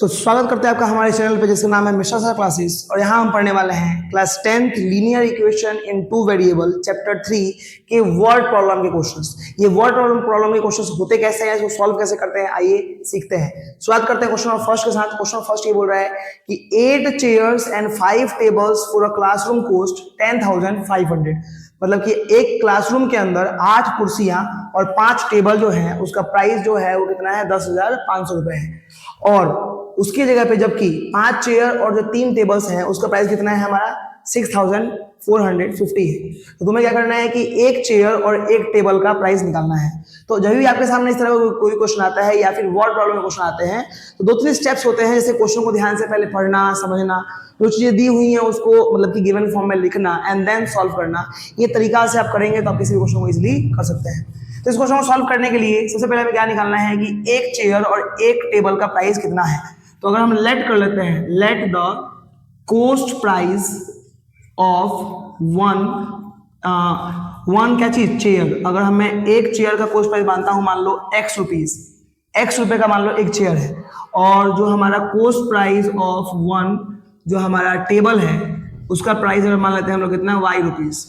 तो स्वागत करते हैं आपका हमारे चैनल पे जिसका नाम है मिश्रा सर क्लासेस। और यहाँ हम पढ़ने वाले हैं class 10th linear equation in two variable chapter 3 के वर्ड प्रॉब्लम के क्वेश्चंस। ये वर्ड प्रॉब्लम के क्वेश्चंस होते कैसे हैं, इसको सॉल्व कैसे करते हैं, आइए सीखते हैं। शुरुआत करते हैं क्वेश्चन नंबर फर्स्ट के साथ। क्वेश्चन फर्स्ट ये बोल रहा है कि 8 chairs and 5 tables for a classroom cost 10,500। मतलब कि एक क्लासरूम के अंदर 8 कुर्सियां और 5 टेबल जो है उसका प्राइस जो है वो कितना है, 10,500 रुपए है। और उसकी जगह पे जबकि 5 चेयर और जो 3 टेबल्स हैं उसका प्राइस कितना है हमारा 6,450 है। तो तुम्हें क्या करना है कि एक चेयर और एक टेबल का प्राइस निकालना है। तो जब भी आपके सामने इस तरह का कोई क्वेश्चन आता है या फिर वर्ड प्रॉब्लम में क्वेश्चन आते हैं तो 2-3 स्टेप्स होते हैं, जैसे क्वेश्चन को ध्यान से पहले पढ़ना, समझना, जो चीजें दी हुई हैं उसको मतलब कि गिवन फॉर्म में लिखना एंड देन सॉल्व करना। ये तरीका से आप करेंगे तो आप किसी भी क्वेश्चन को इजीली कर सकते हैं। तो इस क्वेश्चन को सॉल्व करने के लिए सबसे पहले हमें क्या निकालना है कि एक चेयर और एक टेबल का प्राइस कितना है। तो अगर हम लेट कर लेते हैं, let the cost price of one क्या चीज, चेयर। अगर मैं एक चेयर का कॉस्ट प्राइस मानता हूं, मान लो x रुपीज, x रुपए का मान लो एक चेयर है, और जो हमारा कॉस्ट प्राइस ऑफ वन जो हमारा टेबल है उसका प्राइस अगर मान लेते हैं हम लोग कितना, y rupees.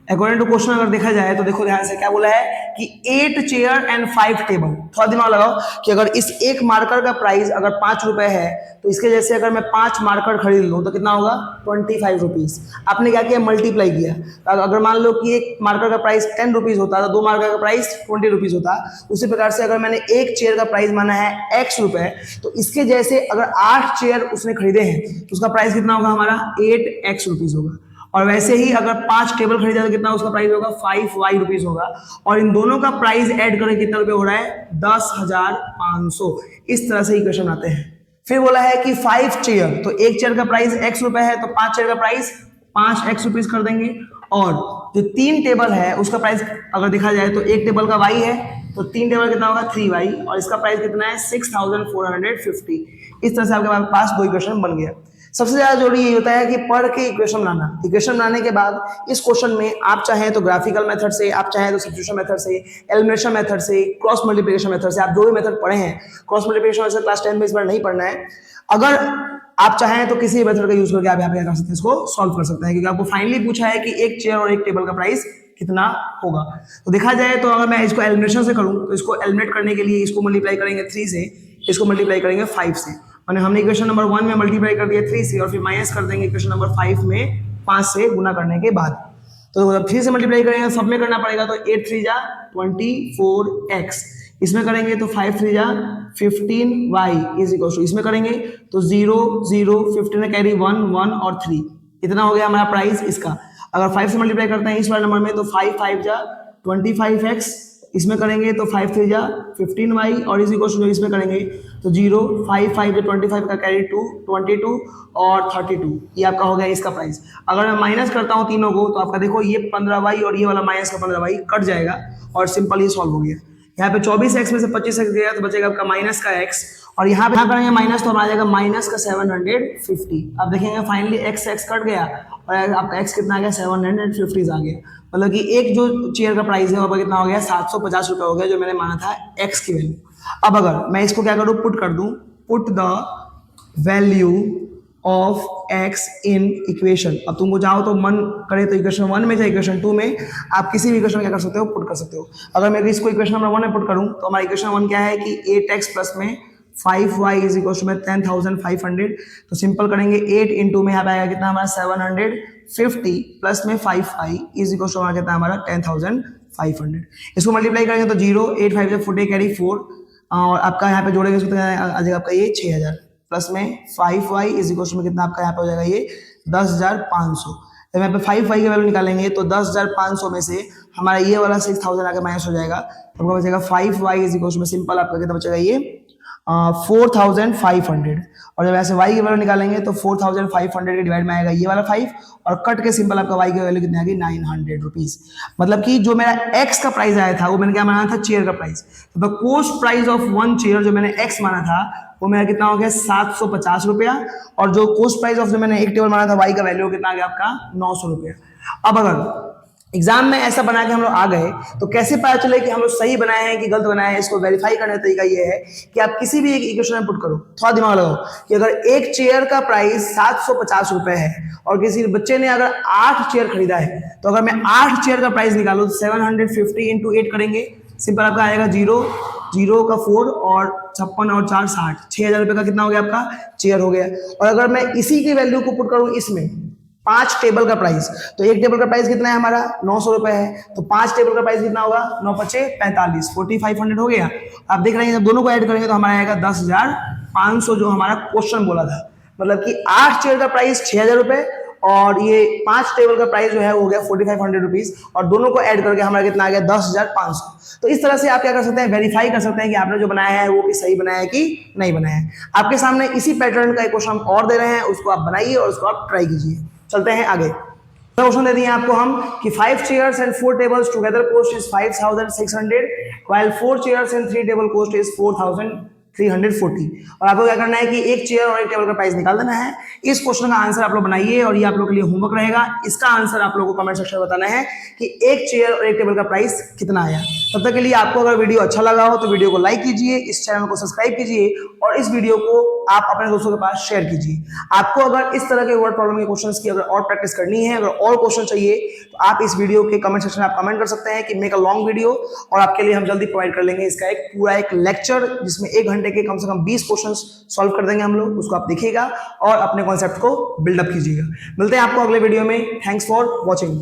According to question अगर देखा जाए तो देखो ध्यान से क्या बोला है कि 8 चेयर एंड 5 टेबल। थोड़ा दिमाग लगाओ कि अगर इस एक मार्कर का प्राइस अगर 5 रुपए है तो इसके जैसे अगर मैं 5 मार्कर खरीद लूं तो कितना होगा, 25 रुपीज। आपने क्या किया, मल्टीप्लाई किया। तो अगर मान लो कि एक मार्कर का प्राइस 10 रुपीज होता तो 2 मार्कर का प्राइस 20 रुपीज होता। उसी प्रकार से अगर मैंने एक चेयर का प्राइस माना है x रुपए, तो इसके जैसे अगर 8 चेयर उसने खरीदे हैं तो उसका प्राइस कितना होगा हमारा 8x रुपीज होगा। और वैसे ही अगर 5 टेबल खरीदा तो कितना उसका प्राइस होगा, 5y रुपीज होगा। और इन दोनों का प्राइस ऐड करके कितना रुपए हो रहा है, 10,500। इस तरह से इक्वेशन आते हैं। फिर बोला है कि 5 चेयर, तो एक चेयर का प्राइस x रुपए है तो 5 चेयर का प्राइस 5x रुपीज कर देंगे। और जो 3 टेबल है उसका प्राइस अगर देखा जाए तो एक टेबल का y है तो 3 टेबल कितना होगा, 3y, और इसका प्राइस कितना है 6,450। इस तरह से आपके पास 2 इक्वेशन बन गया। सबसे ज्यादा जरूरी ये होता है कि पढ़ के इक्वेशन बनाना। इक्वेशन बनाने के बाद इस क्वेश्चन में आप चाहें तो ग्राफिकल मेथड से, आप चाहें तो सब्स्टिट्यूशन मेथड से, एलिमिनेशन मेथड से, क्रॉस मल्टीप्लिकेशन मेथड से, आप जो भी मेथड पढ़े हैं, क्रॉस मल्टीप्लिकेशन वैसे क्लास 10 में इस बार नहीं पढ़ना है। अगर आप चाहें तो किसी भी मेथड का यूज करके आप यहाँ पे क्या कर सकते हैं, इसको सॉल्व कर सकते हैं, क्योंकि आपको फाइनली पूछा है कि एक चेयर और एक टेबल का प्राइस कितना होगा। तो देखा जाए तो अगर मैं इसको एलिमिनेशन से करूं तो इसको एलिमिनेट करने के लिए इसको मल्टीप्लाई करेंगे 3 से, इसको मल्टीप्लाई करेंगे 5 से। मैंने हमने इक्वेशन नंबर 1 में मल्टीप्लाई कर दिया 3 से, और फिर माइनस कर देंगे इक्वेशन नंबर 5 में 5 से गुना करने के बाद। तो जब 3 से मल्टीप्लाई करेंगे सब में करना पड़ेगा, तो 8 3 जा 24x, इसमें करेंगे तो 5 3 जा 15y इज इक्वल टू, इसमें करेंगे तो 0 0 15 में कैरी 1 1 और 3, इतना हो गया हमारा प्राइस इसका। अगर 5 से मल्टीप्लाई करते हैं इस वाले नंबर में तो 5 5 जा 25x, इसमें करेंगे तो 5 3 जा 15y, और इस इक्वल टू इसमें करेंगे तो 0 5 5 जो 25 का कैरी 2 22 और 32, ये आपका हो गया इसका प्राइस। अगर मैं माइनस करता हूँ तीनों को तो आपका देखो ये 15y और ये वाला माइनस का 15y कट जाएगा और सिंपल ये सॉल्व हो गया। यहाँ पे 24x में से 25x गया तो बचेगा आपका माइनस का x, और यहाँ पे करेंगे माइनस तो आ जाएगा माइनस का 750। अब देखेंगे फाइनली x कट गया और आपका x कितना आ गया, 750 आ गया। मतलब कि एक जो चेयर का प्राइस है वो कितना हो गया, 750 रुपए हो गया, जो मैंने माना था x की वैल्यू। अब अगर मैं इसको क्या करूँ, पुट कर दूं, put the value of x in equation. अब तुमको जाओ तो मन करे तो इक्वेशन 1 में चाहे इक्वेशन 2 में आप किसी भी इक्वेशन क्या कर सकते हो, पुट कर सकते हो। अगर मैं इसको इक्वेशन नंबर 1 में पुट करूं तो हमारा इक्वेशन 1 क्या है कि 8x प्लस में 5y इज इक्वल टू में 10,500। तो सिंपल करेंगे 8 इंटू में यहाँ पे आएगा कितना हमारा 750 प्लस में 5y इज इक्वल टू कितना हमारा 10,500। इसको मल्टीप्लाई करेंगे तो 0 8 5 से 40 कैरी 4, और आपका यहाँ पे जोड़ेंगे तो आ जाएगा आपका ये 6,000 प्लस में 5y इज इक्वल टू में कितना आपका यहाँ पे हो जाएगा ये 10,500। जब यहाँ पे 5y की वैल्यू निकालेंगे तो 10,500 में से हमारा ये वाला 6,000 आके माइनस हो जाएगा, तो आपका बचेगा 5y इज इक्वल टू में सिंपल आपका कितना बचेगा ये 4,500। और जब ऐसे y की वैल्यू निकालेंगे तो 4,500 के डिवाइड में आएगा ये वाला 5, और कट के सिंपल आपका y की वैल्यू कितनी आ गई, 900 रुपीज। मतलब कि जो मेरा x का प्राइस आया था वो मैंने क्या माना था, चेयर का प्राइस। तो the cost price of one chair जो मैंने x माना था वो मेरा कितना हो गया 750 रुपया, और जो कॉस्ट प्राइस ऑफ जो मैंने एक टेबल माना था y का वैल्यू कितना आ गया आपका 900 रुपया। अब अगर एग्जाम में ऐसा बना के हम लोग आ गए तो कैसे पता चले कि हम लोग सही बनाए हैं कि गलत बनाए हैं? इसको वेरीफाई करने का तरीका ये है कि आप किसी भी एक इक्वेशन में पुट करो, थोड़ा दिमाग लगाओ कि अगर एक चेयर का प्राइस 750 रुपए है और किसी बच्चे ने अगर 8 चेयर खरीदा है, तो अगर मैं 8 चेयर का प्राइस निकालू तो 750 इंटू 8 करेंगे, सिंपल आपका आएगा 0 0 का 4 और 56 और 4 60, 6,000 रुपए का कितना हो गया आपका चेयर हो गया। और अगर मैं इसी की वैल्यू को पुट करूं इसमें 5 टेबल का प्राइस, तो एक टेबल का प्राइस कितना है हमारा 900 रुपए है, तो 5 टेबल का प्राइस कितना होगा 9 पचे 45, 4500 हो गया। आप देख रहे हैं जब दोनों को ऐड करेंगे तो हमारा आएगा 10,500 जो हमारा क्वेश्चन बोला था। मतलब कि 8 चेयर का प्राइस 6,000 रुपए और ये 5 टेबल का प्राइस जो है वो हो गया 4500 रुपीज, और दोनों को ऐड करके हमारा कितना आ गया 10,500। तो इस तरह से आप क्या कर सकते हैं, वेरीफाई कर सकते हैं कि आपने जो बनाया है वो भी सही बनाया है कि नहीं बनाया है। आपके सामने इसी पैटर्न का एक क्वेश्चन और दे रहे हैं, उसको आप बनाइए और उसको आप ट्राई कीजिए। चलते हैं आगे। क्वेश्चन दे दिए आपको हम कि 5 chairs and 4 tables together cost is 5,600 while 4 chairs and 3 table cost is 4,340। और आपको क्या करना है कि एक चेयर और एक टेबल का प्राइस निकाल देना है। इस क्वेश्चन का आंसर आप लोग बनाइए और ये आप लोग के लिए होमवर्क रहेगा। इसका आंसर आप लोगों को कमेंट सेक्शन में बताना है कि एक चेयर और एक टेबल का प्राइस कितना आया। तब तक के लिए आपको अगर वीडियो अच्छा लगा हो तो वीडियो को लाइक कीजिए, इस चैनल को सब्सक्राइब कीजिए और इस वीडियो को आप अपने दोस्तों के पास शेयर कीजिए। आपको अगर इस तरह के वर्ड प्रॉब्लम के क्वेश्चंस की अगर और प्रैक्टिस करनी है, अगर और क्वेश्चन चाहिए तो आप इस वीडियो के कमेंट सेक्शन में आप कमेंट कर सकते हैं कि मेक अ लॉन्ग वीडियो, और आपके लिए हम जल्दी प्रोवाइड कर लेंगे इसका एक पूरा एक लेक्चर जिसमें 1 घंटे के कम से कम 20 क्वेश्चंस सॉल्व कर देंगे हम लोग। उसको आप देखिएगा और अपने कॉन्सेप्ट को बिल्डअप कीजिएगा। मिलते हैं आपको अगले वीडियो में। Thanks for watching.